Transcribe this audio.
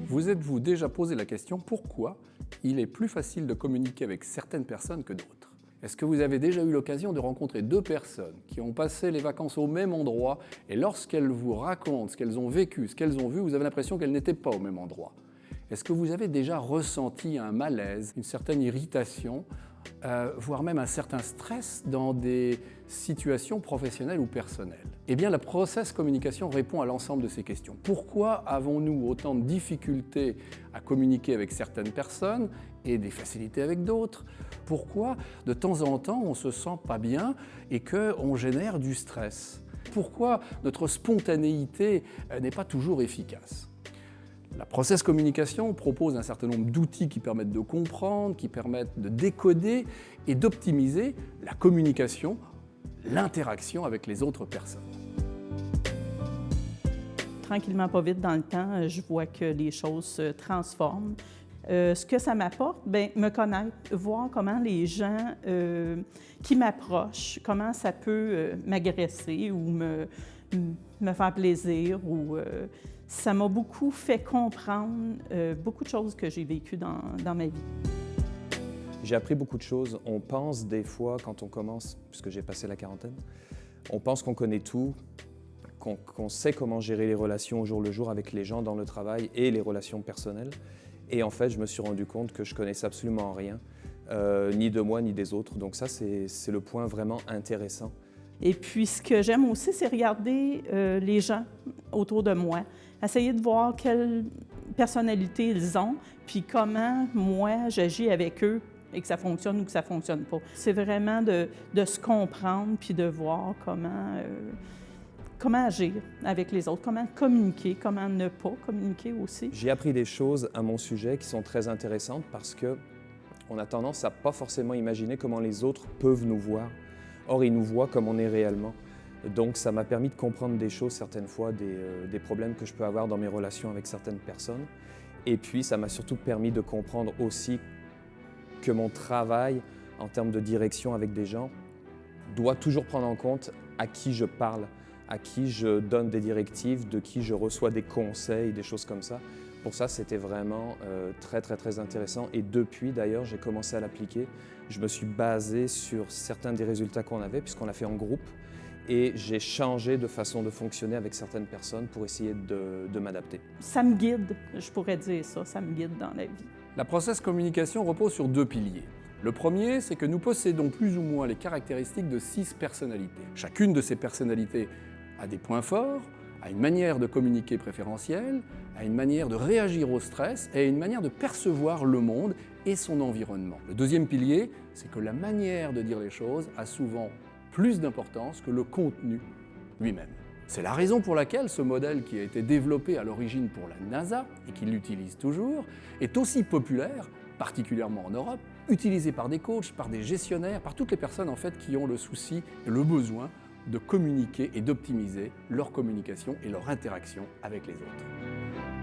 Vous êtes-vous déjà posé la question pourquoi il est plus facile de communiquer avec certaines personnes que d'autres? Est-ce que vous avez déjà eu l'occasion de rencontrer deux personnes qui ont passé les vacances au même endroit et lorsqu'elles vous racontent ce qu'elles ont vécu, ce qu'elles ont vu, vous avez l'impression qu'elles n'étaient pas au même endroit? Est-ce que vous avez déjà ressenti un malaise, une certaine irritation, voire même un certain stress dans des situations professionnelles ou personnelles? Eh bien, la process communication répond à l'ensemble de ces questions. Pourquoi avons-nous autant de difficultés à communiquer avec certaines personnes et des facilités avec d'autres? Pourquoi, de temps en temps, on ne se sent pas bien et qu'on génère du stress? Pourquoi notre spontanéité n'est pas toujours efficace? La process communication propose un certain nombre d'outils qui permettent de comprendre, qui permettent de décoder et d'optimiser la communication, l'interaction avec les autres personnes. Tranquillement, pas vite dans le temps, je vois que les choses se transforment. Ce que ça m'apporte, me connaître, voir comment les gens qui m'approchent, comment ça peut m'agresser ou me faire plaisir. Ça m'a beaucoup fait comprendre beaucoup de choses que j'ai vécues dans ma vie. J'ai appris beaucoup de choses. On pense des fois, quand on commence, puisque j'ai passé la quarantaine, on pense qu'on connaît tout, qu'on sait comment gérer les relations au jour le jour avec les gens dans le travail et les relations personnelles. Et en fait, je me suis rendu compte que je connaissais absolument rien, ni de moi ni des autres. Donc ça, c'est le point vraiment intéressant. Et puis, ce que j'aime aussi, c'est regarder les gens autour de moi, essayer de voir quelle personnalité ils ont, puis comment moi, j'agis avec eux et que ça fonctionne ou que ça ne fonctionne pas. C'est vraiment de se comprendre puis de voir comment agir avec les autres, comment communiquer, comment ne pas communiquer aussi. J'ai appris des choses à mon sujet qui sont très intéressantes parce qu'on a tendance à pas forcément imaginer comment les autres peuvent nous voir. Or, ils nous voient comme on est réellement. Donc, ça m'a permis de comprendre des choses, certaines fois, des problèmes que je peux avoir dans mes relations avec certaines personnes. Et puis, ça m'a surtout permis de comprendre aussi que mon travail, en termes de direction avec des gens, doit toujours prendre en compte à qui je parle, à qui je donne des directives, de qui je reçois des conseils, des choses comme ça. Pour ça, c'était vraiment très intéressant. Et depuis, d'ailleurs, j'ai commencé à l'appliquer. Je me suis basé sur certains des résultats qu'on avait, puisqu'on l'a fait en groupe. Et j'ai changé de façon de fonctionner avec certaines personnes pour essayer de m'adapter. Ça me guide, je pourrais dire ça me guide dans la vie. La process communication repose sur deux piliers. Le premier, c'est que nous possédons plus ou moins les caractéristiques de 6 personnalités. Chacune de ces personnalités a des points forts, a une manière de communiquer préférentielle, a une manière de réagir au stress et a une manière de percevoir le monde et son environnement. Le deuxième pilier, c'est que la manière de dire les choses a souvent plus d'importance que le contenu lui-même. C'est la raison pour laquelle ce modèle qui a été développé à l'origine pour la NASA et qui l'utilise toujours est aussi populaire, particulièrement en Europe, utilisé par des coachs, par des gestionnaires, par toutes les personnes en fait qui ont le souci et le besoin de communiquer et d'optimiser leur communication et leur interaction avec les autres.